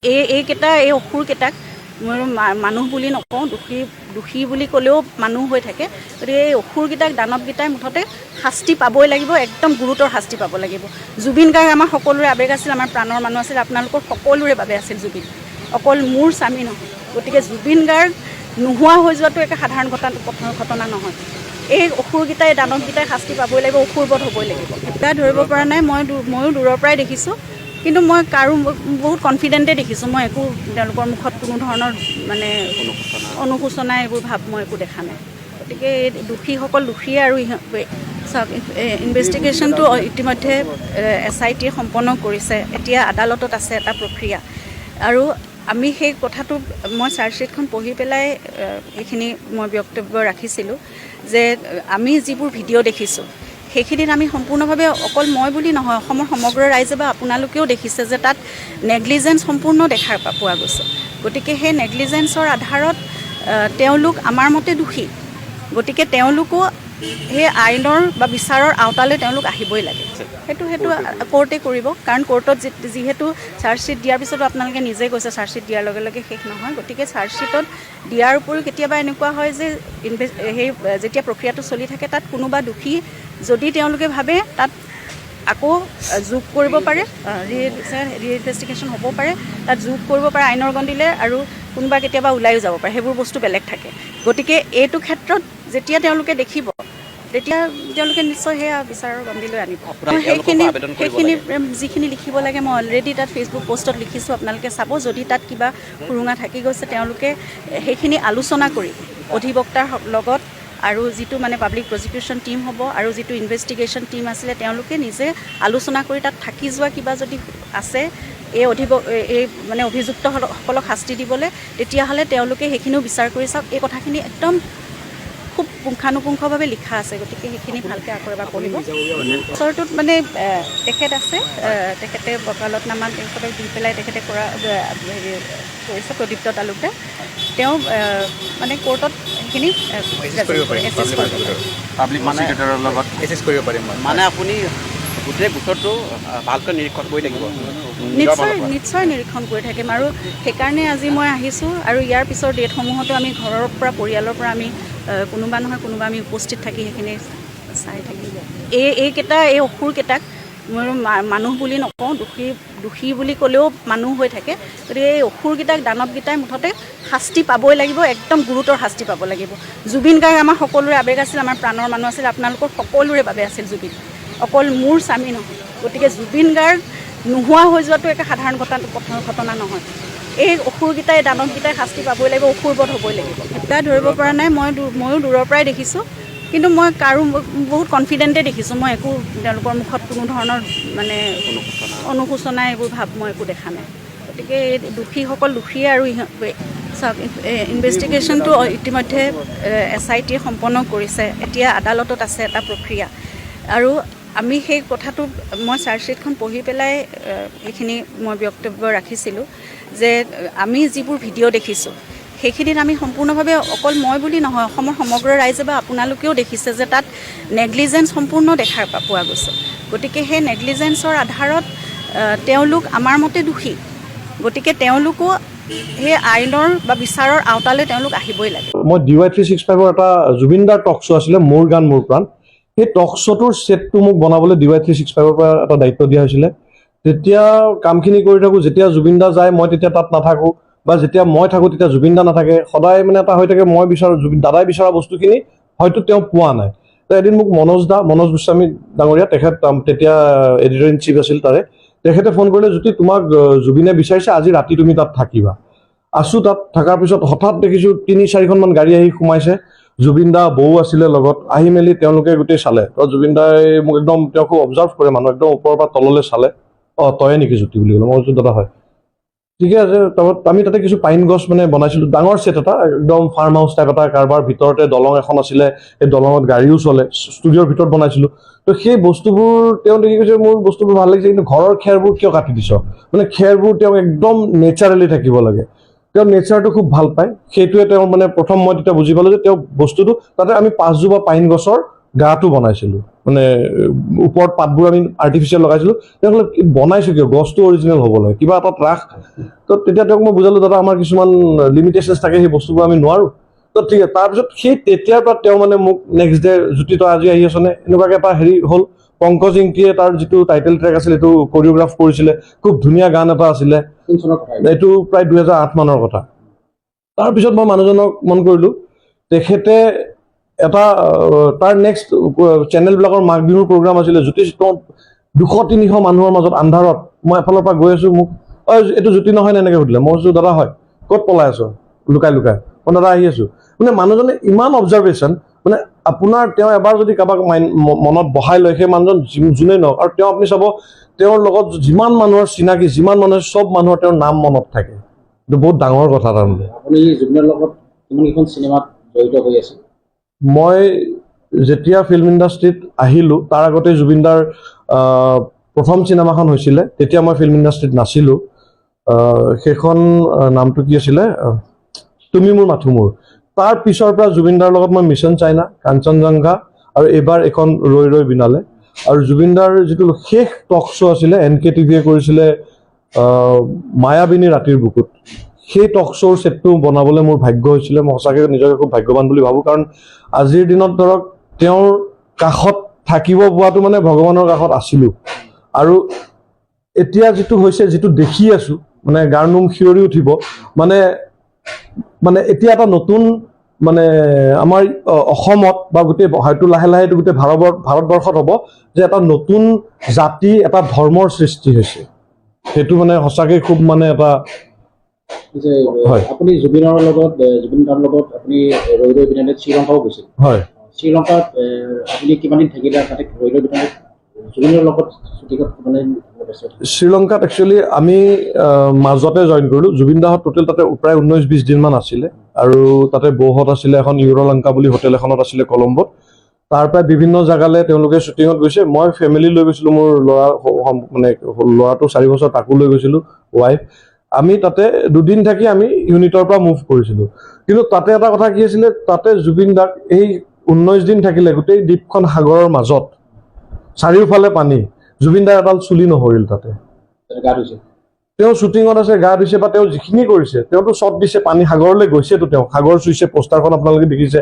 এইকেইটা এই অসুৰকেইটাক মই মানুহ বুলি নকওঁ, দোষী বুলি ক'লেও মানুহ হৈ থাকে। গতিকে এই অসুৰকেইটাক দানৱকেইটাই মুঠতে শাস্তি পাবই লাগিব, একদম গুৰুতৰ শাস্তি পাব লাগিব। জুবিন গাৰ্গ আমাৰ সকলোৰে আৱেগ আছিল, আমাৰ প্ৰাণৰ মানুহ আছিল, আপোনালোকৰ সকলোৰে বাবে আছিল জুবিন, অকল মোৰ স্বামী নহয়। গতিকে জুবিন গাৰ্গ নোহোৱা হৈ যোৱাটো একে সাধাৰণ ঘটনা নহয়। এই অসুৰকেইটাই দানৱকেইটাই শাস্তি পাবই লাগিব, অসুৰবধ হ'বই লাগিব। এটা ধৰিব পৰা নাই, ময়ো দূৰৰ পৰাই দেখিছোঁ, কিন্তু মই কাৰো বহুত কনফিডেণ্টে দেখিছোঁ। মই একো তেওঁলোকৰ মুখত কোনো ধৰণৰ মানে অনুশোচনা এইবোৰ ভাৱ মই একো দেখা নাই। গতিকে এই দোষীসকল দোষীয়ে আৰু ইনভেষ্টিগেশ্যনটো ইতিমধ্যে SIT সম্পন্ন কৰিছে, এতিয়া আদালতত আছে এটা প্ৰক্ৰিয়া। আৰু আমি সেই কথাটো মই চাৰ্জশ্বিটখন পঢ়ি পেলাই এইখিনি মই বক্তব্য ৰাখিছিলোঁ যে আমি যিবোৰ ভিডিঅ' দেখিছোঁ সেইখিনিত আমি সম্পূৰ্ণভাৱে, অকল মই বুলি নহয়, অসমৰ সমগ্ৰ ৰাইজে বা আপোনালোকেও দেখিছে যে তাত নেগলিজেঞ্চ সম্পূৰ্ণ দেখা পোৱা গৈছে। গতিকে সেই নেগলিজেঞ্চৰ আধাৰত তেওঁলোক আমাৰ মতে দোষী। গতিকে তেওঁলোকো সেই আইনৰ বা বিচাৰৰ আওতালৈ তেওঁলোক আহিবই লাগে। সেইটো কোৰ্টে কৰিব, কাৰণ কোৰ্টত যিহেতু চাৰ্জশ্বিট দিয়াৰ পিছতো আপোনালোকে নিজে কৈছে চাৰ্জশ্বিট দিয়াৰ লগে লগে শেষ নহয়। গতিকে চাৰ্জশ্বিটত দিয়াৰ উপৰিও কেতিয়াবা এনেকুৱা হয় যে সেই যেতিয়া প্ৰক্ৰিয়াটো চলি থাকে তাত কোনোবা দোষী যদি তেওঁলোকে ভাবে তাত আকৌ যোগ কৰিব পাৰে, ৰিইনভেষ্টিগেশ্যন হ'ব পাৰে, তাত যোগ কৰিব পাৰে আইনৰ গণ্ডিলে, আৰু কোনোবা কেতিয়াবা ওলাইও যাব পাৰে, সেইবোৰ বস্তু বেলেগ থাকে। গতিকে এইটো ক্ষেত্ৰত যেতিয়া তেওঁলোকে দেখিব তেতিয়া তেওঁলোকে নিশ্চয় সেয়া বিচাৰৰ গণ্ডিলৈ আনিব। সেইখিনি যিখিনি লিখিব লাগে মই অলৰেডি তাত ফেচবুক পষ্টত লিখিছোঁ, আপোনালোকে চাব। যদি তাত কিবা সুৰুঙা থাকি গৈছে তেওঁলোকে সেইখিনি আলোচনা কৰি অধিবক্তাৰ লগত আৰু যিটো মানে পাব্লিক প্ৰজিকিউশ্যন টীম হ'ব আৰু যিটো ইনভেষ্টিগেশ্যন টীম আছিলে তেওঁলোকে নিজে আলোচনা কৰি তাত থাকি যোৱা কিবা যদি আছে এই মানে অভিযুক্তসকলক শাস্তি দিবলৈ, তেতিয়াহ'লে তেওঁলোকে সেইখিনিও বিচাৰ কৰি চাওক। এই কথাখিনি একদম খুব পুংখানুপুংখভাৱে লিখা আছে, গতিকে সেইখিনি ভালকৈ আকৌ এবাৰ পঢ়িব। ওচৰটোত মানে তেখেত আছে, তেখেতে বকালতনামা তেখেতক দি পেলাই তেখেতে কৰিছে প্ৰদীপ্ত তালুকদাৰ। তেওঁ মানে কোৰ্টত সেইখিনি মানে আপুনি গোটেই গোচৰটো ভালকৈ নিৰীক্ষণ কৰি থাকিব। নিশ্চয় নিৰীক্ষণ কৰি থাকিম, আৰু সেইকাৰণে আজি মই আহিছোঁ। আৰু ইয়াৰ পিছৰ ডেটসমূহতো আমি ঘৰৰ পৰা, পৰিয়ালৰ পৰা আমি কোনোবা নহয় কোনোবা আমি উপস্থিত থাকি সেইখিনি চাই থাকিম। এইকেইটা এই অসুৰকেইটাক মই মানুহ বুলি নকওঁ, দোষী বুলি ক'লেও মানুহ হৈ থাকে। গতিকে এই অসুৰকেইটাক দানৱকেইটাই মুঠতে শাস্তি পাবই লাগিব, একদম গুৰুতৰ শাস্তি পাব লাগিব। জুবিন গাৰ্গ আমাৰ সকলোৰে আৱেগ আছিল, আমাৰ প্ৰাণৰ মানুহ আছিল, আপোনালোকৰ সকলোৰে বাবে আছিল জুবিন, অকল মোৰ স্বামী নহয়। গতিকে জুবিন গাৰ্গ নোহোৱা হৈ যোৱাটো একে সাধাৰণ ঘটনা নহয়। এই অসুৰকেইটাই দানৱকেইটাই শাস্তি পাবই লাগিব, অসুৰবধ হ'বই লাগিব। এটা ধৰিব পৰা নাই, ময়ো দূৰৰ পৰাই দেখিছোঁ, কিন্তু মই কাৰো বহুত কনফিডেণ্টে দেখিছোঁ। মই একো তেওঁলোকৰ মুখত কোনো ধৰণৰ মানে অনুশোচনা এইবোৰ ভাৱ মই একো দেখা নাই। গতিকে এই দোষীসকল দোষীয়ে আৰু ইনভেষ্টিগেশ্যনটো ইতিমধ্যে SIT সম্পন্ন কৰিছে, এতিয়া আদালতত আছে এটা প্ৰক্ৰিয়া। আৰু আমি সেই কথাটো মই চাৰ্জশ্বিটখন পঢ়ি পেলাই এইখিনি মই বক্তব্য ৰাখিছিলোঁ যে আমি যিবোৰ ভিডিঅ' দেখিছোঁ সেইখিনিত আমি সম্পূৰ্ণভাৱে, অকল মই বুলি নহয়, অসমৰ সমগ্ৰ ৰাইজে বা আপোনালোকেও দেখিছে যে তাত নেগলিজেঞ্চ সম্পূৰ্ণ দেখা পোৱা গৈছে। গতিকে সেই নেগলিজেঞ্চৰ আধাৰত তেওঁলোক আমাৰ মতে দোষী। গতিকে তেওঁলোকো সেই আইনৰ বা বিচাৰৰ আওতালৈ তেওঁলোক আহিবই লাগে। মই DY365ৰ এটা জুবিনদাৰ টক শ্ব' আছিলে, মোৰ গান মোৰ প্ৰাণ। সেই টক শ্ব'টোৰ ছেটটো মোক বনাবলৈ DY365ৰ পৰা এটা দায়িত্ব দিয়া হৈছিলে। তেতিয়া কামখিনি কৰি থাকোঁ, যেতিয়া জুবিনদা যায় মই তেতিয়া তাত নাথাকোঁ, বা যেতিয়া মই থাকোঁ তেতিয়া জুবিনদা নাথাকে। সদায় মানে এটা হৈ থাকে, মই বিচাৰোঁ দাদাই বিচৰা বস্তুখিনি হয়তো তেওঁ পোৱা নাই। তো এদিন মোক মনোজ গোস্বামী ডাঙৰীয়া, তেখেত তেতিয়া এডিটৰ ইন চিফ আছিল তাৰে, তেখেতে ফোন কৰিলে, জ্যোতি তোমাক জুবিনে বিচাৰিছে, আজি ৰাতি তুমি তাত থাকিবা। আছোঁ তাত। থকাৰ পিছত হঠাৎ দেখিছোঁ 3-4খনমান গাড়ী আহি সোমাইছে, জুবিনদা বৌ আছিলে লগত। আহি মেলি তেওঁলোকে গোটেই চালে। তো জুবিনদাই মোক একদম, তেওঁ খুব অবজাৰ্ভ কৰে মানুহ, একদম ওপৰৰ পৰা তললৈ চালে। তয়ে নেকি জ্যোতি বুলি ক'লে। মই কৈছোঁ দাদা হয়। ঠিকে আছে। তাৰপৰা আমি তাতে কিছু পাইন গছ মানে বনাইছিলোঁ, ডাঙৰ ছেট এটা, একদম ফাৰ্ম হাউচ টাইপ এটা, কাৰোবাৰ ভিতৰতে দলং এখন আছিলে, সেই দলঙত গাড়ীও চলে, ষ্টুডিঅ'ৰ ভিতৰত বনাইছিলোঁ। তো সেই বস্তুবোৰ তেওঁ দেখি কৈছে, মোৰ বস্তুবোৰ ভাল লাগিছে, কিন্তু ঘৰৰ খেৰবোৰ কিয় কাটি দিছ? মানে খেৰবোৰ তেওঁ একদম নেচাৰেলি থাকিব লাগে। তেওঁ নেচাৰটো খুব ভাল পায়। সেইটোৱে তেওঁ মানে প্ৰথম মই তেতিয়া বুজি পালোঁ যে তেওঁ বস্তুটো, তাতে আমি 5 জোপা পাইন গছৰ গাটো বনাইছিলোঁ মানে ওপৰত পাতবোৰ আমি আৰ্টিফিচিয়েল লগাইছিলোঁ। তেওঁ ক'লে বনাইছোঁ কিয়, গছটো অৰিজিনেল হ'ব লাগে, কিবা এটাত ৰাখ। তো তেতিয়া তেওঁক মই বুজালোঁ দাদা আমাৰ কিছুমান লিমিটেশ্যনছ থাকে, সেই বস্তুবোৰ আমি নোৱাৰোঁ। তো ঠিক আছে, তাৰপিছত সেই তেতিয়াৰ পৰা তেওঁ মানে মোক নেক্সট ডে জ্যোতি তই আজি আহি আছনে এনেকুৱাকৈ এটা হেৰি হ'ল। পংকজ ইংতিয়ে তাৰ যিটো টাইটেল ট্ৰেক আছিল সেইটো কৰিঅ'গ্ৰাফ কৰিছিলে, খুব ধুনীয়া গান এটা আছিলে। এইটো প্ৰায় 2008 মানৰ কথা। তাৰপিছত মই মানুহজনক মন কৰিলোঁ, তেখেতে এটা তাৰ নেক্সট চেনেলবিলাকৰ মাঘ বিহুৰ প্ৰগ্ৰাম আছিলে, জ্যোতি 200-300 মানুহৰ মাজত আন্ধাৰত মই এফালৰ পৰা গৈ আছোঁ, মোক এইটো জ্যোতি নহয় নে এনেকৈ সুধিলে। মই কৈছোঁ দাদা হয়। ক'ত পলাই আছ, লুকাই লুকাই। মই দাদা আহি আছোঁ। মানে মানুহজনে ইমান অবজাৰ্ভেশ্যন, মানে আপোনাৰ তেওঁ এবাৰ যদি কাৰোবাক মনত বহাই লয় সেই মানুহজন যোনেই নহওক, আৰু তেওঁ আপুনি চাব তেওঁৰ লগত যিমান মানুহৰ চিনাকি, যিমান মানুহৰ চব মানুহৰ তেওঁৰ নাম মনত থাকে। এইটো বহুত ডাঙৰ কথা। তাৰমানে আপুনি জুবিনৰ লগত কিমানকেইখন চিনেমাত জড়িত হৈ আছে? মই যেতিয়া ফিল্ম ইণ্ডাষ্ট্ৰীত আহিলোঁ তাৰ আগতে জুবিনদাৰ প্ৰথম চিনেমাখন হৈছিলে, তেতিয়া মই ফিল্ম ইণ্ডাষ্ট্ৰীত নাছিলোঁ। সেইখন নামটো কি আছিলে, তুমি মোৰ মাথো মোৰ। তাৰ পিছৰ পৰা জুবিনদাৰ লগত মই মিছন চাইনা, কাঞ্চনজংঘা আৰু এইবাৰ এখন ৰৈ ৰৈ বিনালে। আৰু জুবিনদাৰ যিটো শেষ টক শ্ব' আছিলে NKTV-য়ে কৰিছিলে মায়াবিনী ৰাতিৰ বুকুত, সেই টক শ্ব'ৰ ছেটটো বনাবলৈ মোৰ ভাগ্য হৈছিলে। মই সঁচাকৈ নিজকে খুব ভাগ্যৱান বুলি ভাবোঁ, কাৰণ আজিৰ দিনত ধৰক তেওঁৰ কাষত থাকিব পোৱাটো মানে ভগৱানৰ কাষত আছিলোঁ। আৰু এতিয়া যিটো হৈছে, যিটো দেখি আছোঁ, মানে গাৰ নোম শিয়ৰি উঠিব। মানে এতিয়া এটা নতুন মানে আমাৰ অসমত বা গোটেই হয়তো লাহে লাহে এইটো গোটেই ভাৰতবৰ্ষত হ'ব যে এটা নতুন জাতি, এটা ধৰ্মৰ সৃষ্টি হৈছে। সেইটো মানে সঁচাকৈ খুব মানে এটা হয়। আপুনি জুবিনৰ লগত আপুনি ৰৈ ৰৈ বিনালে শ্ৰীলংকাও গৈছিল। হয়। শ্ৰীলংকাত আপুনি কিমান দিন থাকিলে? তাতে ৰৈ ৰৈ বিনালে জুবিনৰ লগত মানে শ্ৰীলংকাত একচুৱেলি আমি মাজতে জইন কৰিলোঁ। জুবিনদাহঁত টোটেল তাতে প্ৰায় 19-20 দিনমান আছিলে। আৰু তাতে বৌহঁত আছিলে, এখন ইউৰোলংকা বুলি হোটেল এখনত আছিলে কলম্বোত। তাৰ পৰাই বিভিন্ন জেগালৈ তেওঁলোকে শ্বুটিঙত গৈছে। মই ফেমিলি লৈ গৈছিলোঁ, মোৰ ল'ৰাটো 4 বছৰ, তাকো লৈ গৈছিলোঁ, ৱাইফ। আমি তাতে 2 দিন থাকি আমি ইউনিটৰ পৰা মুভ কৰিছিলোঁ। কিন্তু তাতে এটা কথা কি আছিলে, তাতে জুবিনদাক এই 19 দিন থাকিলে গোটেই দ্বীপখন সাগৰৰ মাজত, চাৰিওফালে পানী, জুবিনদাৰ এডাল চুলি নহৰিল তাতে। গা ধুইছে, তেওঁ শ্বুটিঙত আছে, গা ধুইছে, বা তেওঁ যিখিনি কৰিছে, তেওঁতো শ্বট দিছে, পানী সাগৰলৈ গৈছেতো, তেওঁ সাগৰ চুইছে। পোষ্টাৰখন আপোনালোকে দেখিছে,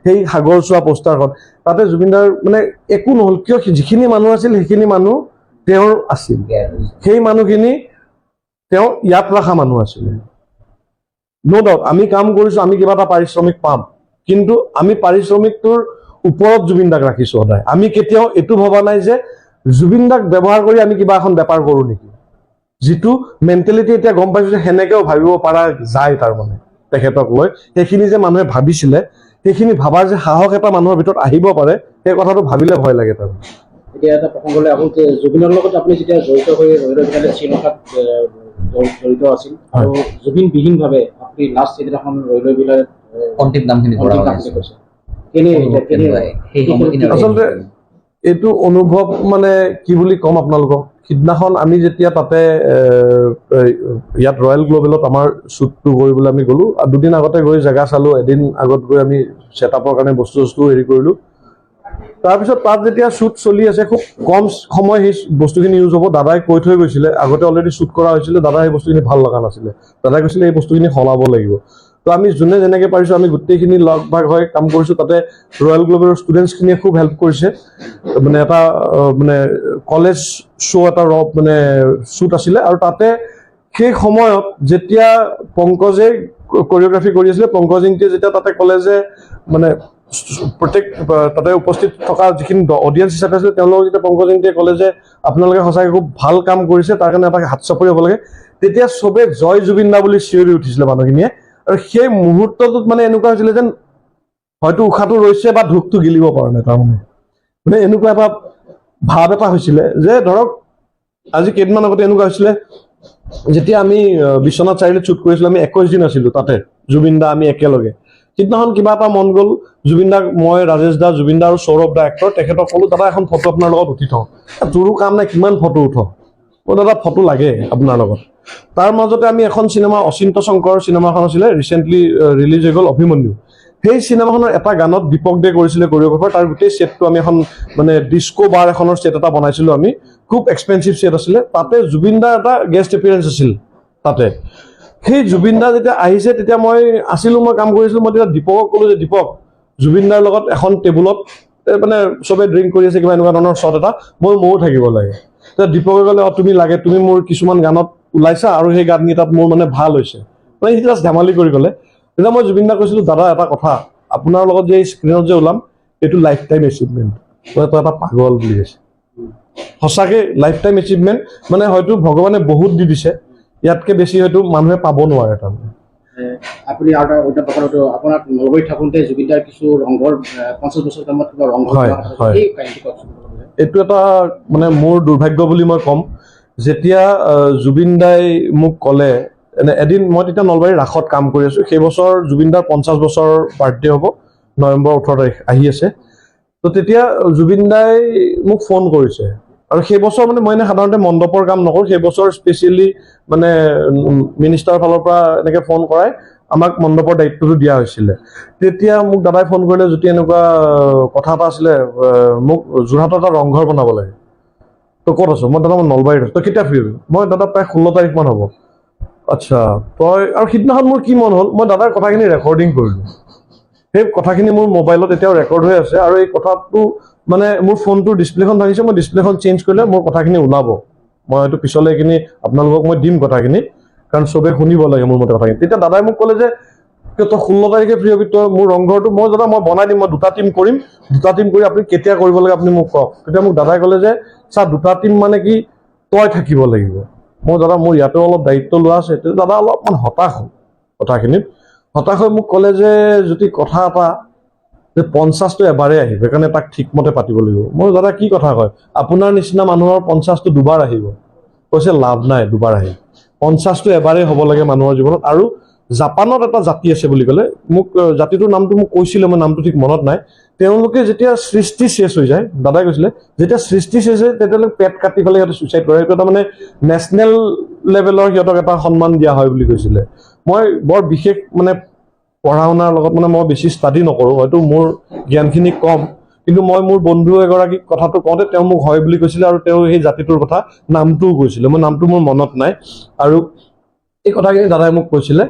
সেই সাগৰ চোৱা পোষ্টাৰখন। তাতে জুবিনদাৰ মানে একো নহ'ল, কিয় যিখিনি মানুহ আছিল সেইখিনি মানুহ তেওঁৰ আছিল। সেই মানুহখিনি তেওঁ ইয়াত ৰখা মানুহ আছিলে। ন' ডাউট আমি কাম কৰিছোঁ, আমি কিবা এটা পাৰিশ্ৰমিক পাম, কিন্তু আমি পাৰিশ্ৰমিকটোৰ ওপৰত জুবিনদাক ৰাখিছোঁ সদায়। আমি কেতিয়াও এইটো ভবা নাই যে জুবিনদাক ব্যৱহাৰ কৰি আমি কিবা এখন বেপাৰ কৰোঁ নেকি। যিটো মেণ্টেলিটি এতিয়া গম পাইছোঁ যে সেনেকেও ভাবিব পৰা যায়। তাৰমানে তেখেতক লৈ সেইখিনি যে মানুহে ভাবিছিলে, সেইখিনি ভাবাৰ যে সাহস এটা মানুহৰ ভিতৰত আহিব পাৰে, সেই কথাটো ভাবিলে ভয় লাগে। তাৰমানে এতিয়া এটা প্ৰসংগলৈ আহোঁ যে জুবিনৰ লগত আপুনি যেতিয়া জড়িত হৈ ৰৈ ৰৈ বিনালে শ্ৰীলংকাত জড়িত আছিল, আৰু জুবিন বিহীনভাৱে আপুনি লাষ্ট সেইদিনাখন ৰৈ ৰৈ বিনালে অন্তিম নামখিনি কৈছে। আচলতে এইটো অনুভৱ মানে কি বুলি ক'ম আপোনালোকক। সিদিনাখন আমি যেতিয়া তাতে ইয়াত ৰয়েল গ্ল'বেলত আমাৰ শ্বুটটো কৰিবলৈ আমি গ'লোঁ, 2 দিন আগতে গৈ জেগা চালোঁ, এদিন আগত গৈ আমি ছেটআপৰ কাৰণে বস্তু হেৰি কৰিলোঁ। তাৰপিছত তাত যেতিয়া শ্বুট চলি আছে, খুব কম সময় সেই বস্তুখিনি ইউজ হ'ব। দাদাই কৈ থৈ গৈছিলে, আগতে অলৰেডি শ্বুট কৰা হৈছিলে, দাদাই সেই বস্তুখিনি ভাল লগা নাছিলে। দাদাই কৈছিলে এই বস্তুখিনি সলাব লাগিব। তো আমি যোনে যেনেকৈ পাৰিছোঁ আমি গোটেইখিনি লগ ভাগ হৈ কাম কৰিছোঁ। তাতে ৰয়েল গ্ল'বেলৰ ষ্টুডেণ্টছখিনিয়ে খুব হেল্প কৰিছে। মানে এটা মানে কলেজ শ্ব' এটা মানে শ্বুট আছিলে, আৰু তাতে সেই সময়ত যেতিয়া পংকজে কৰিঅ'গ্ৰাফি কৰি আছিলে, পংকজ ইংতিয়ে যেতিয়া তাতে ক'লে যে মানে প্ৰত্যেক তাতে উপস্থিত থকা যিখিনি অডিয়েঞ্চ হিচাপে আছিলে, তেওঁলোকক যেতিয়া পংকজ ইংতিয়ে ক'লে যে আপোনালোকে সঁচাকৈ খুব ভাল কাম কৰিছে, তাৰ কাৰণে এটা হাত চাপৰি হ'ব লাগে, তেতিয়া চবে জয় জুবিন দা বুলি চিঞৰি উঠিছিলে মানুহখিনিয়ে। আৰু সেই মুহূৰ্তটোত মানে এনেকুৱা হৈছিলে যেন হয়তো উশাহটো ৰৈছে বা ঢোকটো গিলিব পৰা নাই। তাৰমানে মানে এনেকুৱা এটা ভাৱ এটা হৈছিলে যে ধৰক আজি কেইদিনমান আগতে এনেকুৱা হৈছিলে, যেতিয়া আমি বিশ্বনাথ চাৰিআলিত শ্বুট কৰিছিলোঁ, আমি 21 দিন আছিলোঁ তাতে, জুবিন দা আমি একেলগে। সিদিনাখন কিবা এটা মন গ'ল, জুবিন দাক মই, ৰাজেশ দা, জুবিন দা আৰু সৌৰভ দা এক্টৰ, তেখেতক ক'লোঁ দাদা এখন ফটো আপোনাৰ লগত উঠি থওঁ। তোৰো কাম নাই, কিমান ফটো উঠ, দাদা ফটো লাগে আপোনাৰ লগত। তাৰ মাজতে আমি এখন চিনেমা, অচিন্ত শংকৰ চিনেমাখন আছিলে, ৰিচেণ্টলি ৰিলিজ হৈ গ'ল, অভিমন্যু। সেই চিনেমাখনৰ এটা গানত দীপক দে কৰিছিলে কোৰিঅ'গ্ৰাফাৰ, তাৰ গোটেই ছেটটো আমি এখন মানে ডিস্কো বাৰ এখনৰ ছেট এটা বনাইছিলোঁ আমি, খুব এক্সপেঞ্চিভ ছেট আছিলে, তাতে জুবিন দাৰ এটা গেষ্ট এপিয়াৰেঞ্চ আছিল তাতে। সেই জুবিন দা যেতিয়া আহিছে তেতিয়া মই কাম কৰিছিলোঁ, মই তেতিয়া দীপকক ক'লোঁ যে দীপক, জুবিন দাৰ লগত এখন টেবুলত মানে চবে ড্ৰিংক কৰি আছে কিবা এনেকুৱা ধৰণৰ শ্বট এটা, ময়ো থাকিব লাগে। তেতিয়া দীপকে ক'লে তুমি লাগে, তুমি মোৰ কিছুমান গানত ওলাইছা আৰু সেই গানকেইটাত মোৰ মানে ভাল হৈছে, মানে সি জাষ্ট ধেমালি কৰি ক'লে। তেতিয়া মই জুবিন দাক কৈছিলোঁ, দাদা এটা কথা, আপোনাৰ লগত যে স্ক্ৰীণত যে ওলাম এইটো লাইফ টাইম এচিভমেণ্ট, তই এটা পাগল বুলি কৈছে। সঁচাকৈ লাইফ টাইম এচিভমেণ্ট, মানে হয়তো ভগৱানে বহুত দি দিছে, ইয়াতকৈ বেছি হয়তো মানুহে পাব নোৱাৰে তাৰমানে। আপুনি আৰু এটা প্ৰকাৰতো আপোনাৰ নলবাৰীত থাকোঁতে জুবিন দাৰ কিছু ৰংঘৰ 50 বছৰ কামত কিবা ৰংঘৰ এইটো এটা মানে মোৰ দুৰ্ভাগ্য বুলি মই ক'ম। যেতিয়া জুবিন দাই মোক ক'লে, এদিন মই তেতিয়া নলবাৰীৰ ৰাসত কাম কৰি আছোঁ, সেই বছৰ জুবিন দাৰ 50 বছৰ বাৰ্থডে হ'ব, নৱেম্বৰ 18 তাৰিখ আহি আছে। তো তেতিয়া জুবিন দাই মোক ফোন কৰিছে, আৰু সেই বছৰ মানে মই সাধাৰণতে মণ্ডপৰ কাম নকৰোঁ, সেই বছৰ স্পেচিয়েলি মানে মিনিষ্টাৰৰ ফালৰ পৰা এনেকৈ ফোন কৰাই আমাক মণ্ডপৰ দায়িত্বটো দিয়া হৈছিলে। তেতিয়া মোক দাদাই ফোন কৰিলে, যদি এনেকুৱা কথা এটা আছিলে, মোক যোৰহাটত এটা ৰংঘৰ বনাব লাগে, তই ক'ত আছ? মই দাদা মই নলবাৰীত আছোঁ, তই কেতিয়া ফ্ৰী হ'বি? মই দাদা প্ৰায় 16 তাৰিখমান হ'ব। আচ্ছা তই, আৰু সিদিনাখন মোৰ কি মন হ'ল, মই দাদাৰ কথাখিনি ৰেকৰ্ডিং কৰিলোঁ, সেই কথাখিনি মোৰ মোবাইলত এতিয়াও ৰেকৰ্ড হৈ আছে, আৰু এই কথাটো মানে মোৰ ফোনটোৰ ডিছপ্লেখন ভাঙিছে, মই ডিছপ্লেখন চেঞ্জ কৰিলে মোৰ কথাখিনি ওলাব, মই হয়তো পিছলৈ এইখিনি আপোনালোকক মই দিম কথাখিনি, কাৰণ চবেই শুনিব লাগে মোৰ মতে কথাখিনি। তেতিয়া দাদাই মোক ক'লে যে তই 16 তাৰিখে ফ্ৰী হ'বি, তই মোৰ ৰংঘৰটো মই দাদা মই বনাই দিম, মই 2টা টিম কৰিম, 2টা টিম কৰি আপুনি কেতিয়া কৰিব লাগে আপুনি মোক কওক। তেতিয়া মোক দাদাই ক'লে যে চা 2টা টিম মানে কি, তই থাকিব লাগিব। মই দাদা মোৰ ইয়াতো অলপ দায়িত্ব লোৱা আছে। তেতিয়া দাদা অলপমান হতাশ হ'ল, কথাখিনিত হতাশ হৈ মোক ক'লে যে যদি কথা এটা যে 50টো এবাৰেই আহিব, সেইকাৰণে তাক ঠিকমতে পাতিব লাগিব। মই দাদা কি কথা কয়, আপোনাৰ নিচিনা মানুহৰ 50টো দুবাৰ আহিব, কৈছে লাভ নাই, দুবাৰ আহিব, 50টো এবাৰেই হ'ব লাগে মানুহৰ জীৱনত। আৰু জাপানত এটা জাতি আছে বুলি ক'লে, মোক জাতিটোৰ নামটো মোক কৈছিলে, মই নামটো ঠিক মনত নাই। তেওঁলোকে যেতিয়া সৃষ্টি শেষ হৈ যায়, দাদাই কৈছিলে যেতিয়া সৃষ্টি শেষ হয় তেতিয়াহ'লে পেট কাটি পেলাই সিহঁতে ছুইচাইড কৰে, সেইটো এটা মানে নেশ্যনেল লেভেলৰ সিহঁতক এটা সন্মান দিয়া হয় বুলি কৈছিলে। মই বৰ বিশেষ মানে পঢ়া শুনাৰ লগত মানে মই বেছি ষ্টাডি নকৰোঁ, হয়তো মোৰ জ্ঞানখিনি কম, কিন্তু মই মোৰ বন্ধু এগৰাকীক কথাটো কওঁতে তেওঁ মোক হয় বুলি কৈছিলে, আৰু তেওঁ সেই জাতিটোৰ কথা নামটোও কৈছিলে, মই নামটো মোৰ মনত নাই। আৰু এই কথাখিনি দাদাই মোক কৈছিলে,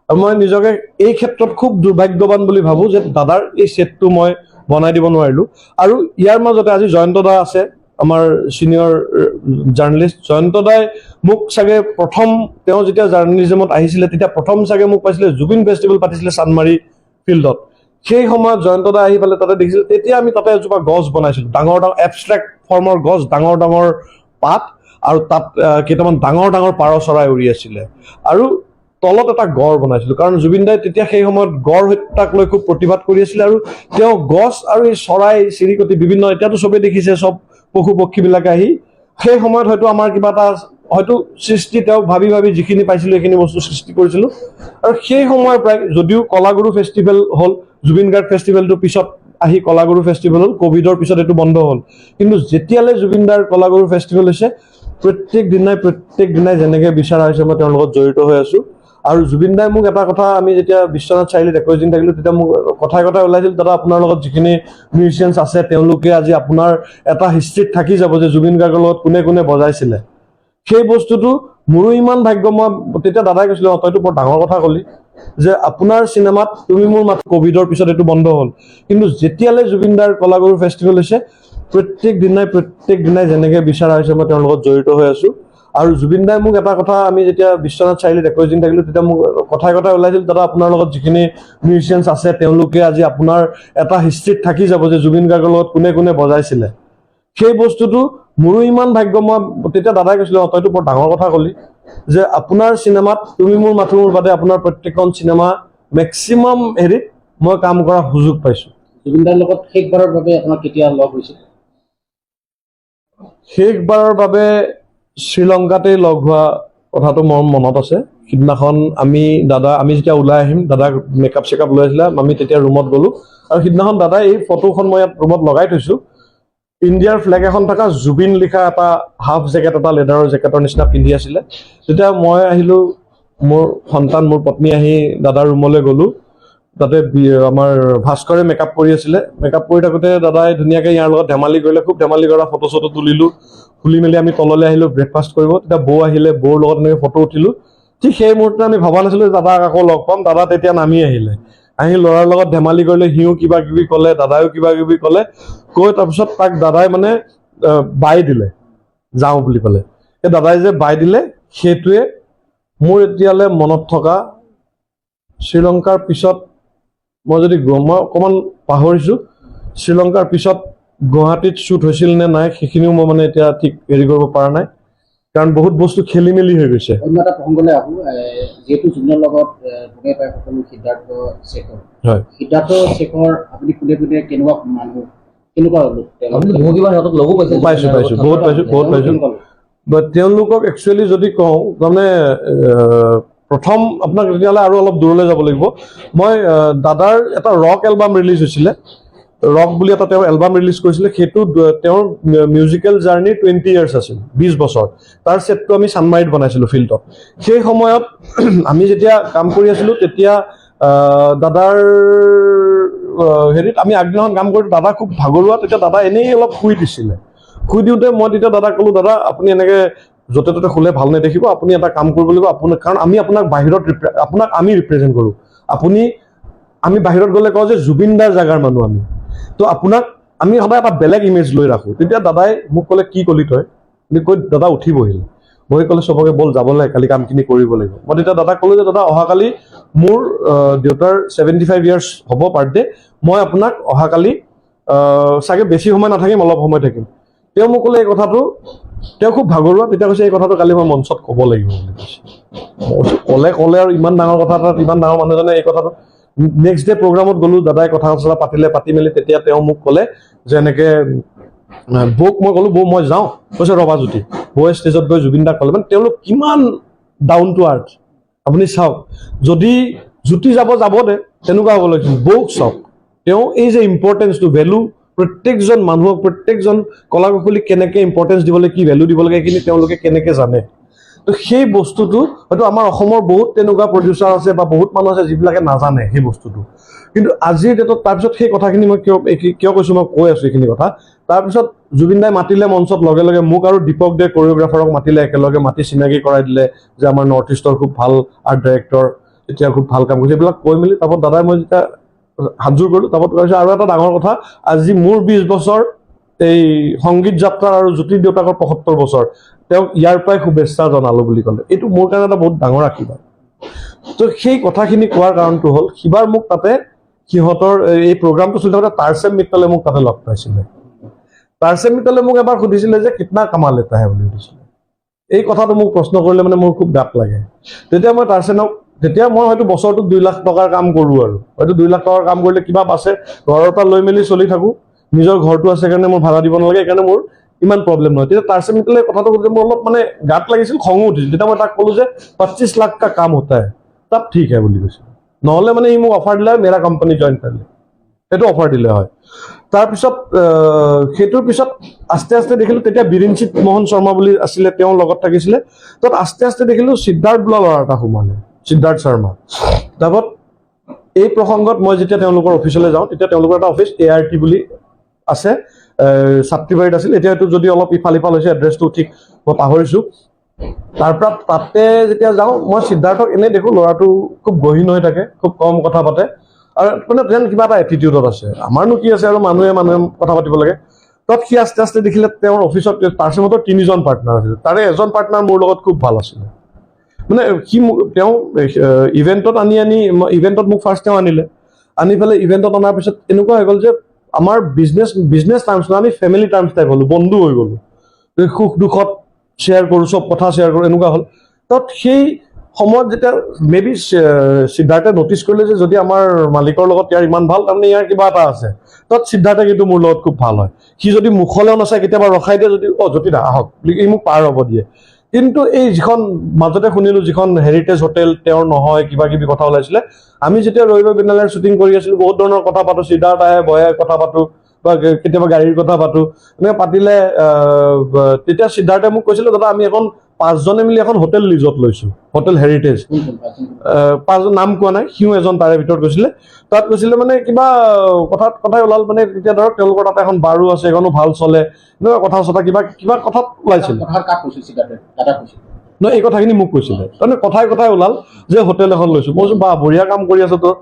আৰু মই নিজকে এই ক্ষেত্ৰত খুব দুৰ্ভাগ্যৱান বুলি ভাবোঁ যে দাদাৰ এই ছেটটো মই বনাই দিব নোৱাৰিলোঁ। আৰু ইয়াৰ মাজতে আজি জয়ন্ত দা আছে, আমাৰ ছিনিয়ৰ জাৰ্ণেলিষ্ট। জয়ন্ত দাই মোক চাগে প্ৰথম তেওঁ যেতিয়া জাৰ্ণেলিজমত আহিছিলে তেতিয়া প্ৰথম চাগে মোক পাইছিলে, জুবিন ফেষ্টিভেল পাতিছিলে চানমাৰী ফিল্ডত, সেই সময়ত জয়ন্ত দা আহি পেলাই তাতে দেখিছিল। তেতিয়া আমি তাতে এজোপা গছ বনাইছিলোঁ, ডাঙৰ ডাঙৰ এবষ্ট্ৰেক্ট ফৰ্মৰ গছ, ডাঙৰ ডাঙৰ পাত, আৰু তাত কেইটামান ডাঙৰ ডাঙৰ পাৰ চৰাই উৰি আছিলে, আৰু তলত এটা গড় বনাইছিলোঁ, কাৰণ জুবিন দাই তেতিয়া সেই সময়ত গড় হত্যাক লৈ খুব প্ৰতিবাদ কৰি আছিলে। আৰু তেওঁ গছ আৰু এই চৰাই চিৰিকটি বিভিন্ন, এতিয়াতো চবেই দেখিছে চব পশু পক্ষীবিলাকে আহি, সেই সময়ত হয়তো আমাৰ কিবা এটা হয়তো সৃষ্টি তেওঁ ভাবি ভাবি যিখিনি পাইছিলোঁ সেইখিনি বস্তু সৃষ্টি কৰিছিলোঁ। আৰু সেই সময়ৰ পৰাই যদিও কলাগুৰু ফেষ্টিভেল হ'ল, জুবিন গাৰ্গ ফেষ্টিভেলটো পিছত আহি কলাগুৰু ফেষ্টিভেল হ'ল, ক'ভিডৰ পিছত এইটো বন্ধ হ'ল, কিন্তু যেতিয়ালৈ জুবিন দাৰ কলাগুৰু ফেষ্টিভেল হৈছে প্ৰত্যেক দিনাই যেনেকৈ বিচাৰা হৈছে মই তেওঁৰ লগত জড়িত হৈ আছোঁ। আৰু জুবিন দাই মোক এটা কথা, আমি যেতিয়া বিশ্বনাথ চাৰিআলিত 21 দিন থাকিলোঁ তেতিয়া মোক কথাই ওলাইছিল, দাদা আপোনাৰ লগত যিখিনি মিউজিচিয়ানছ আছে তেওঁলোকে আজি আপোনাৰ এটা হিষ্ট্ৰীত থাকি যাব যে জুবিন গাৰ্গৰ লগত কোনে কোনে বজাইছিলে। সেই বস্তুটো মোৰো ইমান ভাগ্য। মই তেতিয়া দাদাই কৈছিলে, তইতো বৰ ডাঙৰ কথা ক'লি যে আপোনাৰ চিনেমাত তুমি মোৰ মাত্ৰ, ক'ভিডৰ পিছত এইটো বন্ধ হ'ল, কিন্তু যেতিয়ালৈ জুবিন দাৰ কলাগুৰু ফেষ্টিভেল হৈছে প্ৰত্যেক দিনাই যেনেকৈ বিচাৰা হৈছে মই তেওঁৰ লগত জড়িত হৈ আছোঁ। আৰু জুবিন দাই মোক এটা কথা, আমি যেতিয়া বিশ্বনাথ চাৰিআলিত 21 দিন থাকিলোঁ তেতিয়া মোক কথাই ওলাইছিল, দাদা আপোনাৰ লগত যিখিনি মিউজিচিয়ানছ আছে তেওঁলোকে আজি আপোনাৰ এটা হিষ্ট্ৰীত থাকি যাব যে জুবিন গাৰ্গৰ লগত কোনে কোনে বজাইছিলে। সেই বস্তুটো মোৰো ইমান ভাগ্য। মই তেতিয়া দাদাই কৈছিলে, তইতো বৰ ডাঙৰ কথা ক'লি যে আপোনাৰ চিনেমাত তুমি মোৰ মাথো মোৰ বাদে আপোনাৰ প্ৰত্যেকখন চিনেমা মেক্সিমাম হেৰিত মই কাম কৰাৰ সুযোগ পাইছোঁ। জুবিন দাৰ লগত শেষবাৰৰ বাবে আপোনাক কেতিয়া লগ হৈছিল? শেষবাৰৰ বাবে শ্ৰীলংকাতেই লগ হোৱা কথাটো মোৰ মনত আছে। সিদিনাখন আমি যেতিয়া ওলাই আহিম, দাদাক মেকআপ চেকআপ লৈ আছিলে, আমি তেতিয়া ৰুমত গ'লোঁ, আৰু সিদিনাখন দাদাই এই ফটোখন মই ইয়াত ৰুমত লগাই থৈছোঁ, ইণ্ডিয়াৰ ফ্লেগ এখন থকা জুবিন লিখা এটা হাফ জেকেট, এটা লেডাৰৰ জেকেটৰ নিচিনা পিন্ধি আছিলে। তেতিয়া মই আহিলোঁ, মোৰ সন্তান মোৰ পত্নী আহি দাদাৰ ৰুমলৈ গ'লোঁ, তাতে আমাৰ ভাস্কৰে মেকআপ কৰি আছিলে। মেকআপ কৰি থাকোঁতে দাদাই ধুনীয়াকৈ ইয়াৰ লগত ধেমালি কৰিলে, খুব ধেমালি কৰা, ফটো চটো তুলিলোঁ। তুলি মেলি আমি তললৈ আহিলোঁ ব্ৰেকফাষ্ট কৰিব। তেতিয়া বৌ আহিলে, বৌৰ লগত এনেকৈ ফটো উঠিলোঁ। ঠিক সেই মুহূৰ্তত আমি ভবা নাছিলোঁ দাদাক আকৌ লগ পাম। দাদা তেতিয়া নামি আহিলে, আহি ল'ৰাৰ লগত ধেমালি কৰিলে, সিও কিবা কিবি ক'লে, দাদাইও কিবা কিবি ক'লে, কৈ তাৰপিছত তাক দাদাই মানে বাই দিলে, যাওঁ বুলি ক'লে। সেই দাদাই যে বাই দিলে সেইটোৱে মোৰ এতিয়ালৈ মনত থকা শ্ৰীলংকাৰ পিছত মই যদি মই অকণমান পাহৰিছোঁ, শ্ৰীলংকাৰ পিছত গুৱাহাটীত শ্বুট হৈছিল নে নাই সেইখিনিও মই মানে এতিয়া ঠিক হেৰি কৰিব পৰা নাই, কাৰণ বহুত বস্তু খেলি মেলি হৈ গৈছে। অন্য এটা প্ৰসংগলৈ আহোঁ, যিহেতু জুবিনৰ লগত ভোগে পাই সকলো সিদ্ধাৰ্থ শেখৰ, হয়, সিদ্ধাৰ্থ শেখৰ আপুনি কোনে কোনে কেনেকুৱা মানুহ, কেনেকুৱা লোক? আপুনি বহুকেইবাৰ সিহঁতক লগো পাইছে? পাইছোঁ বহুত পাইছোঁ। তেওঁলোকক একচুৱেলি যদি কওঁ, তাৰমানে প্ৰথম আপোনাক তেতিয়াহ'লে আৰু অলপ দূৰলৈ যাব লাগিব। মই দাদাৰ এটা ৰক এলবাম ৰিলিজ হৈছিলে, ৰক বুলি এটা তেওঁ এলবাম ৰিলিজ কৰিছিলে। সেইটো তেওঁৰ মিউজিকেল জাৰ্ণি 20 years আছিল, 20 বছৰ। তাৰ ছেটটো আমি চানমাৰীত বনাইছিলোঁ ফিল্ডত। সেই সময়ত আমি যেতিয়া কাম কৰি আছিলোঁ তেতিয়া দাদাৰ হেৰিত আমি আগদিনাখন কাম কৰি দাদা খুব ভাগৰুৱা, তেতিয়া দাদা এনেই অলপ শুই দিছিলে। শুই দিওঁতে মই তেতিয়া দাদাক ক'লোঁ, দাদা আপুনি এনেকৈ য'তে ত'তে শুলে ভাল নেদেখিব, আপুনি এটা কাম কৰিব লাগিব আপোনাক, কাৰণ আমি আপোনাক বাহিৰত আপোনাক আমি ৰিপ্ৰেজেণ্ট কৰোঁ। আমি বাহিৰত গ'লে কওঁ যে জুবিন দাৰ জেগাৰ মানুহ আমি, তো আপোনাক আমি সদায় এটা বেলেগ ইমেজ লৈ ৰাখোঁ। তেতিয়া দাদাই মোক ক'লে, কি ক'লি তই? কৈ দাদা উঠি বহিল, বহি ক'লে চবকে ব'ল যাবলৈ, কালি কামখিনি কৰিব লাগিব। মই তেতিয়া দাদাক ক'লোঁ যে দাদা অহাকালি মোৰ দেউতাৰ 75 years হ'ব বাৰ্থডে, মই আপোনাক অহাকালি চাগে বেছি সময় নাথাকিম, অলপ সময় থাকিম। তেওঁ মোক ক'লে এই কথাটো, তেওঁ খুব ভাগৰুৱা, তেতিয়া কৈছে এই কথাটো কালি মই মঞ্চত ক'ব লাগিব বুলি কৈছে। ক'লে আৰু ইমান ডাঙৰ কথা এটাত ইমান ডাঙৰ মানুহজনে এই কথাটো। নেক্সট ডে প্ৰগ্ৰামত গ'লোঁ, দাদাই কথা চথা পাতি মেলি তেতিয়া তেওঁ মোক ক'লে যে এনেকৈ বৌক মই ক'লোঁ, বৌ মই যাওঁ। কৈছে ৰবা জ্যোতি। বৌয়ে ষ্টেজত গৈ জুবিন দাক ক'লে, মানে তেওঁলোক কিমান ডাউন টু আৰ্থ আপুনি চাওক। যদি জ্যোতি যাব দে, তেনেকুৱা হ'ব লাগিছিল। বৌক চাওক, তেওঁ এই যে ইম্পৰ্টেঞ্চটো, ভেলু, প্ৰত্যেকজন মানুহক, প্ৰত্যেকজন কলা কুশলীক কেনেকৈ ইম্পৰ্টেঞ্চ দিব লাগে, কি ভেলু দিব লাগে, এইখিনি তেওঁলোকে কেনেকৈ জানে। তো সেই বস্তুটো হয়তো আমাৰ অসমৰ বহুত তেনেকুৱা প্ৰডিউচাৰ আছে বা বহুত মানুহ আছে যিবিলাকে নাজানে সেই বস্তুটো। কিন্তু আজিৰ ডেটত তাৰপিছত সেই কথাখিনি মই কিয় কৈছোঁ, মই কৈ আছোঁ এইখিনি কথা। তাৰপিছত জুবিন দাই মাতিলে মঞ্চত, লগে লগে মোক আৰু দীপক দে কোৰিঅ'গ্ৰাফাৰক মাতিলে, একেলগে মাতি চিনাকি কৰাই দিলে যে আমাৰ নৰ্থ ইষ্টৰ খুব ভাল আৰ্ট ডাইৰেক্টৰ, এতিয়া খুব ভাল কাম কৰিছে, এইবিলাক কৈ মেলি তাৰপৰা দাদাই মই যেতিয়া হাতযোৰ কৰিলোঁ, তাৰপৰা কৈছে আৰু এটা ডাঙৰ কথা, আজি মোৰ 20 বছৰ এই সংগীত যাত্ৰাৰ আৰু জ্যোতিৰ দেউতাকৰ 75 বছৰ, তেওঁক ইয়াৰ পৰাই শুভেচ্ছা জনালোঁ বুলি ক'লে। এইটো মোৰ কাৰণে এটা বহুত ডাঙৰ আশীৰ্বাদ। তো সেই কথাখিনি কোৱাৰ কাৰণটো হ'ল, সিবাৰ মোক তাতে সিহঁতৰ এই প্ৰগ্ৰামটো চলি থাকোঁতে তাৰসেম মিত্তলে মোক তাতে লগ পাইছিলে। তাৰসেম মিত্তলে মোক এবাৰ সুধিছিলে যে কিতনা কামা লেতা হে বুলি সুধিছিলে। এই কথাটো মোক প্ৰশ্ন কৰিলে মানে মোৰ খুব গাত লাগে। তেতিয়া মই তাৰসেমক, তেতিয়া মই হয়তো বছৰটোত 2 লাখ টকাৰ কাম কৰোঁ, আৰু হয়তো 2 লাখ টকাৰ কাম কৰিলে কিবা বাছে, ঘৰৰ পৰা লৈ মেলি চলি থাকোঁ, নিজৰ ঘৰটো আছে কাৰণে মোৰ ভাড়া দিব নালাগে, সেইকাৰণে মোৰ ইমান প্ৰব্লেম নহয়। তেতিয়া তাৰসেম মিত্তলে কথাটো সুধিলে মোৰ অলপ মানে গাত লাগিছিল, খঙো উঠিছিল। তেতিয়া মই তাক ক'লোঁ যে 25 লাখ কা কাম হোতা হে, তাব ঠিক হে বুলি কৈছিল। নহ'লে মানে সি মোক অফাৰ দিলে মেৰা কোম্পানী জইন কৰিলে, সেইটো অফাৰ দিলে হয়। তাৰপিছত সেইটোৰ পিছত আস্তে আস্তে দেখিলোঁ, তেতিয়া বিৰিঞ্চিত মোহন শৰ্মা বুলি আছিলে, তেওঁ লগত থাকিছিলে। তাত আস্তে আস্তে দেখিলোঁ সিদ্ধাৰ্থ বোলা ল'ৰা এটা সোমালে, সিদ্ধাৰ্থ শৰ্মা। তাৰপৰা এই প্ৰসংগত মই যেতিয়া তেওঁলোকৰ অফিচলৈ যাওঁ, তেতিয়া তেওঁলোকৰ এটা অফিচ ART বুলি আছে, ছাত্ৰীবাৰীত আছিল। এতিয়া এইটো যদি অলপ ইফাল সিফাল হৈছে, এড্ৰেছটো ঠিক মই পাহৰিছোঁ। তাৰপৰা তাতে যেতিয়া যাওঁ, মই সিদ্ধাৰ্থক এনেই দেখোঁ, ল'ৰাটো খুব গহীন হৈ থাকে, খুব কম কথা পাতে, আৰু মানে যেন কিবা এটা এটিটিউডত আছে। আমাৰনো কি আছে আৰু মানুহে কথা পাতিব লাগে। তাত সি আস্তে আস্তে দেখিলে তেওঁৰ অফিচত তাৰসেমতৰ 3জন পাৰ্টনাৰ আছিলে, তাৰে এজন পাৰ্টনাৰ মোৰ লগত খুব ভাল আছিলে। মানে সি তেওঁ ইভেণ্টত ইভেণ্টত মোক ফাৰ্ষ্ট তেওঁ আনি পেলাই ইভেণ্টত অনাৰ পিছত এনেকুৱা হৈ গ'ল যে আমাৰ বিজনেছ টাৰ্মছ নহয়, আমি ফেমিলি টাৰ্মছ টাইপ হ'লোঁ, বন্ধু হৈ গ'লোঁ। সুখ দুখত শ্বেয়াৰ কৰোঁ, চব কথা শ্বেয়াৰ কৰোঁ, এনেকুৱা হ'ল। তাত সেই সময়ত যেতিয়া মেবি সিদ্ধাৰ্থে নটিচ কৰিলে যে যদি আমাৰ মালিকৰ লগত ইয়াৰ ইমান ভাল, তাৰমানে ইয়াৰ কিবা এটা আছে। তাত সিদ্ধাৰ্থে কিন্তু মোৰ লগত খুব ভাল হয়। সি যদি মুখলৈও নাচায়, কেতিয়াবা ৰখাই দিয়ে, যদি জ্যোতিদা আহক বুলি ই মোক পাৰ হ'ব দিয়ে। কিন্তু এই যিখন মাজতে শুনিলোঁ, যিখন হেৰিটেজ হোটেল তেওঁৰ নহয়, কিবা কিবি কথা ওলাইছিলে, আমি যেতিয়া ৰৈ বিনালেৰ শ্বুটিং কৰি আছিলোঁ, বহুত ধৰণৰ কথা পাতোঁ, সিদ্ধাৰ্থ আহে, বহে, কথা পাতোঁ, বা কেতিয়াবা গাড়ীৰ কথা পাতোঁ, এনেকৈ পাতিলে। তেতিয়া সিদ্ধাৰ্থে মোক কৈছিলে, দাদা আমি এখন 5জনে মিলি এখন হোটেল লিজত লৈছোঁ, হোটেল হেৰিটেজ। কোন কোন পাইছিল? 5জন নাম কোৱা নাই, সিও এজন তাৰে ভিতৰত গৈছিলে। তাত গৈছিলে মানে কিবা কথাই ওলাল, মানে তেতিয়া ধৰক তেওঁলোকৰ তাতে এখন বাৰো আছে, এখনো ভাল চলে, এনেকুৱা কথা চথা কিবা কথাত ওলাইছিল। কথাৰ কাক কৈছিল? চিকাতে দাদা কৈছিল। নহয়, এই কথাখিনি মোক কৈছিলে। তাৰমানে কথাই ওলাল যে হোটেল এখন লৈছোঁ। মই কৈছোঁ বা বঢ়িয়া কাম কৰি আছো তোৰ।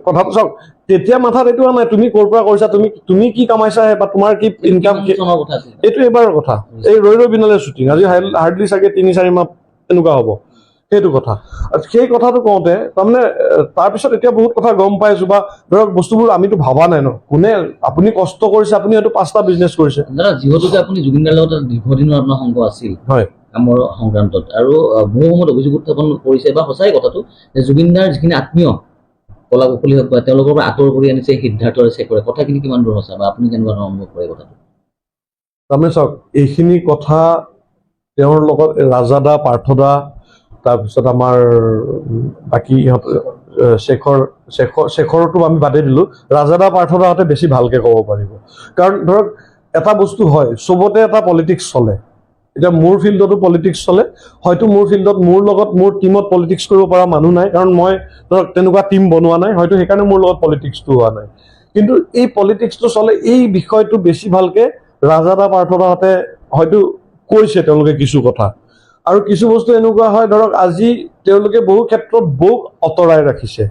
কথাটো চাওক, তেতিয়া মাথাত এইটো হোৱা নাই তুমি ক'ৰ পৰা কৰিছা, তুমি কি কামাইছা বা তোমাৰ কি ইনকাম, চনৰ কথা আছিল। এইটো এইবাৰৰ কথা। এই ৰৈ বিনালে শ্বুটিং আজি হাৰ্ডলি চাগে 3-4 মাহ এনেকুৱা হ'ব, সেইটো কথা। আৰু সেই কথাটো কওঁতে তাৰমানে তাৰপিছত এতিয়া বহুত কথা গম পাইছো, বা ধৰক বস্তুবোৰ আমিতো ভবা নাই ন। কোনে আপুনি কষ্ট কৰিছে, আপুনি হয়তো 5টা বিজনেছ কৰিছে। দাদা, যিহেতু যে আপুনি জুবিনদাৰ লগত দীৰ্ঘদিনৰ আপোনাৰ সংগ আছিল হয়, কামৰ সংক্ৰান্তত, আৰু বহু সময়ত অভিযোগ উত্থাপন কৰিছে বা সঁচাই কথাটো যে জুবিনদাৰ যিখিনি আত্মীয় কলা কুশলী হওক বা তেওঁলোকৰ পৰা আঁতৰ কৰি আনিছে সিদ্ধাৰ্থ আৰু শেখৰে, কথাখিনি কিমান দূৰ সঁচা বা আপুনি কেনেকুৱা ধৰণৰ অনুভৱ কৰে কথাটো? তাৰমানে চাওক, এইখিনি কথা তেওঁৰ লগত ৰাজাদা, পাৰ্থদা, তাৰপিছত আমাৰ বাকী ইহঁত শেখৰতো আমি বাদেই দিলোঁ, ৰাজাদা, পাৰ্থদাহঁতে বেছি ভালকে ক'ব পাৰিব। কাৰণ ধৰক এটা বস্তু হয়, চবতে এটা পলিটিক্স চলে। এতিয়া মোৰ ফিল্ডতো পলিটিক্স চলে, হয়তো মোৰ ফিল্ডত মোৰ লগত মোৰ টিমত পলিটিক্স কৰিব পৰা মানুহ নাই, কাৰণ মই ধৰক তেনেকুৱা টিম বনোৱা নাই, হয়তো সেইকাৰণে মোৰ লগত পলিটিক্সটো হোৱা নাই। কিন্তু এই পলিটিক্সটো চলে, এই বিষয়টো বেছি ভালকে ৰাজাদা, পাৰ্থদাহঁতে হয়তো কৈছে তেওঁলোকে কিছু কথা। আৰু কিছু বস্তু এনেকুৱা হয়, ধৰক আজি তেওঁলোকে বহু ক্ষেত্ৰত বৌক আঁতৰাই ৰাখিছে।